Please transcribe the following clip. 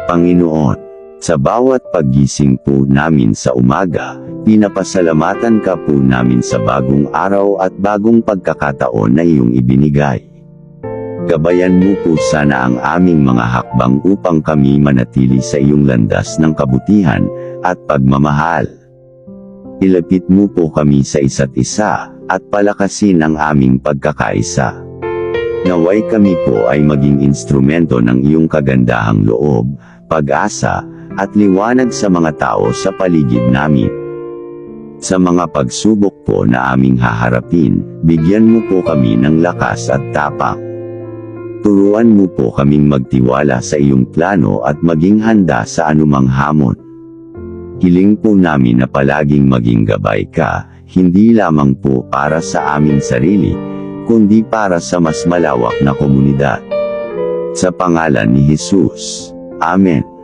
Panginoon, sa bawat paggising po namin sa umaga, pinapasalamatan ka po namin sa bagong araw at bagong pagkakataon na iyong ibinigay. Gabayan mo po sana ang aming mga hakbang upang kami manatili sa iyong landas ng kabutihan at pagmamahal. Ilapit mo po kami sa isa't isa at palakasin ang aming pagkakaisa. Naway kami po ay maging instrumento ng iyong kagandahang loob, pag-asa, at liwanag sa mga tao sa paligid namin. Sa mga pagsubok po na aming haharapin, bigyan mo po kami ng lakas at tapang. Turuan mo po kaming magtiwala sa iyong plano at maging handa sa anumang hamon. Hiling po namin na palaging maging gabay ka, hindi lamang po para sa aming sarili, kundi para sa mas malawak na komunidad. Sa pangalan ni Jesus. Amen.